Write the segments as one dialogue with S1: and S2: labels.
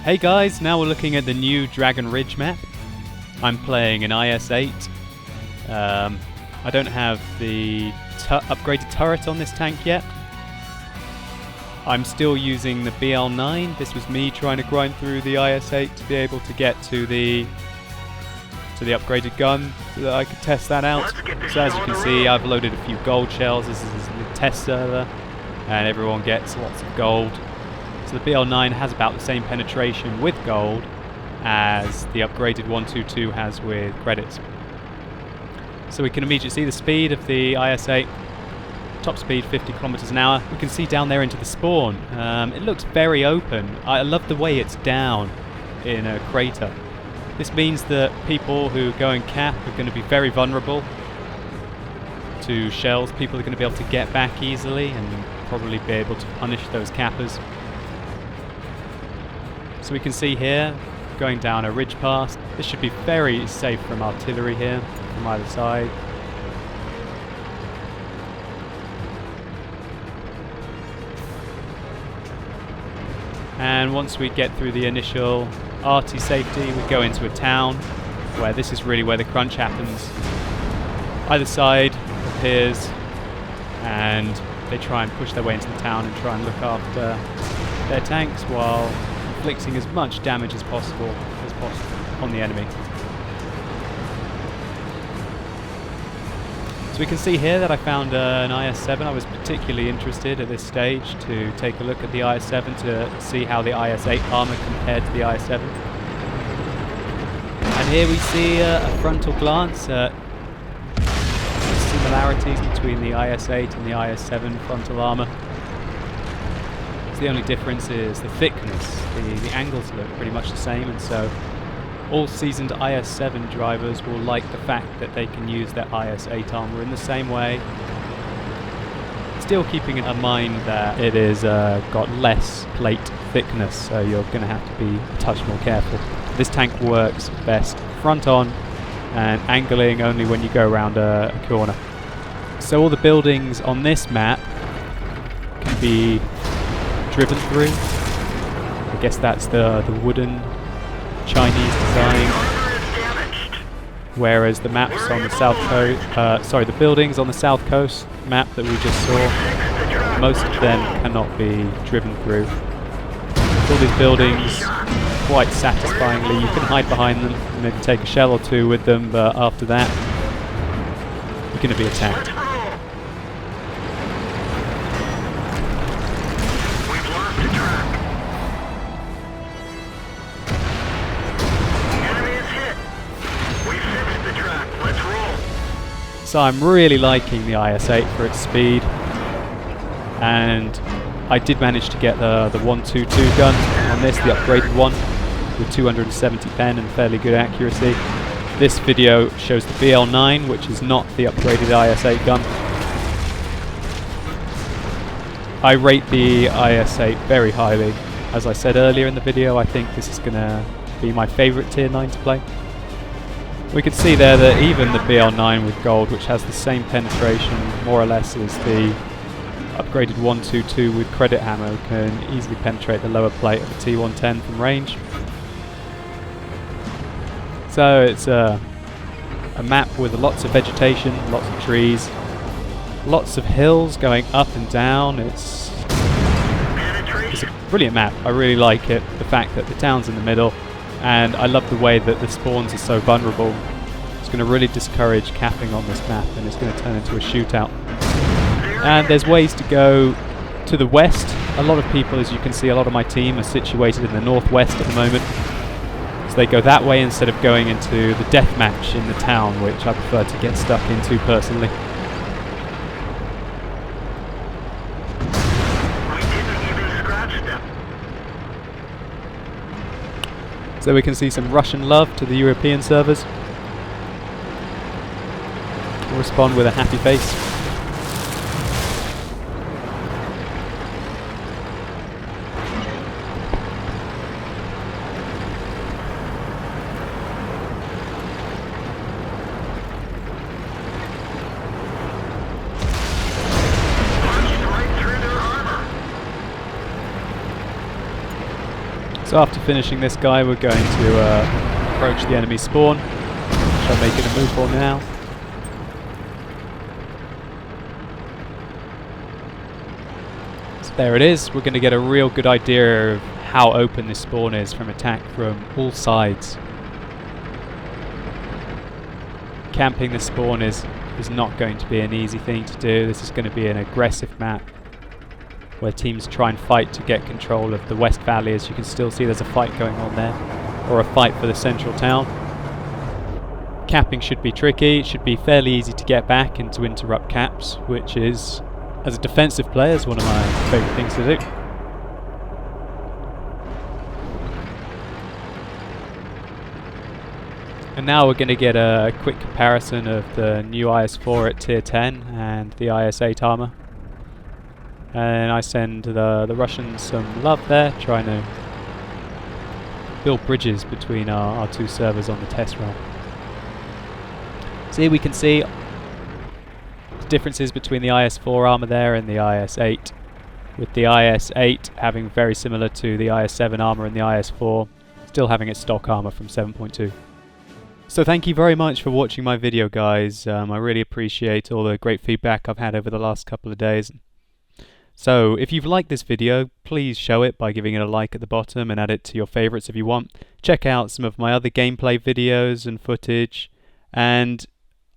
S1: Hey guys, now we're looking at the new Dragon Ridge map. I'm playing an IS-8. I don't have the upgraded turret on this tank yet. I'm still using the BL9. This was me trying to grind through the IS-8 to be able to get to the upgraded gun so that I could test that out. So as you can see, I've loaded a few gold shells. This is the test server and everyone gets lots of gold. So the BL9 has about the same penetration with gold as the upgraded 122 has with credits. So we can immediately see the speed of the IS-8. Top speed 50 kilometers an hour. We can see down there into the spawn. It looks very open. I love the way it's down in a crater. This means that people who go and cap are going to be very vulnerable to shells. People are going to be able to get back easily and probably be able to punish those cappers. So we can see here, going down a ridge pass. This should be very safe from artillery here, from either side. And once we get through the initial arty safety, we go into a town where this is really where the crunch happens. Either side appears and they try and push their way into the town and try and look after their tanks while inflicting as much damage as possible on the enemy. So we can see here that I found an IS-7. I was particularly interested at this stage to take a look at the IS-7 to see how the IS-8 armor compared to the IS-7. And here we see a frontal glance at similarities between the IS-8 and the IS-7 frontal armor. The only difference is the thickness. The angles look pretty much the same, and so all seasoned IS-7 drivers will like the fact that they can use their IS-8 armor in the same way, still keeping in mind that it is got less plate thickness, so you're going to have to be a touch more careful. This tank works best front on and angling only when you go around a corner. So all the buildings on this map can be driven through. I guess that's the wooden Chinese design, whereas the maps on the south coast, the buildings on the south coast map that we just saw, most of them cannot be driven through. All these buildings, quite satisfyingly, you can hide behind them, maybe take a shell or two with them, but after that, you're going to be attacked. So I'm really liking the IS-8 for its speed, and I did manage to get the 122 gun on this, the upgraded one, with 270 pen and fairly good accuracy. This video shows the BL9, which is not the upgraded IS-8 gun. I rate the IS-8 very highly. As I said earlier in the video, I think this is going to be my favourite tier 9 to play. We can see there that even the BL9 with gold, which has the same penetration more or less as the upgraded 122 with credit hammer, can easily penetrate the lower plate of a T110 from range. So it's a map with lots of vegetation, lots of trees, lots of hills going up and down. It's a brilliant map. I really like it. The fact that the town's in the middle, and I love the way that the spawns are so vulnerable. It's going to really discourage capping on this map, and it's going to turn into a shootout. And there's ways to go to the west. A lot of people, as you can see, a lot of my team are situated in the northwest at the moment. So they go that way instead of going into the deathmatch in the town, which I prefer to get stuck into personally. So we can see some Russian love to the European servers. We'll respond with a happy face. So after finishing this guy, we're going to approach the enemy spawn, which I'm making a move for now. So there it is. We're going to get a real good idea of how open this spawn is from attack from all sides. Camping this spawn is not going to be an easy thing to do. This is going to be an aggressive map where teams try and fight to get control of the West Valley. As you can still see, there's a fight going on there, or a fight for the central town. Capping should be tricky. It should be fairly easy to get back and to interrupt caps, which is, as a defensive player, is one of my favourite things to do. And now we're going to get a quick comparison of the new IS-4 at tier 10 and the IS-8 armour. And I send the Russians some love there, trying to build bridges between our two servers on the test run. So here we can see the differences between the IS-4 armour there and the IS-8, with the IS-8 having very similar to the IS-7 armour and the IS-4 still having its stock armour from 7.2. So thank you very much for watching my video, guys. I really appreciate all the great feedback I've had over the last couple of days. So if you've liked this video, please show it by giving it a like at the bottom and add it to your favourites if you want. Check out some of my other gameplay videos and footage, and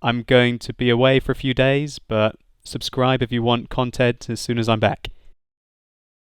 S1: I'm going to be away for a few days, but subscribe if you want content as soon as I'm back.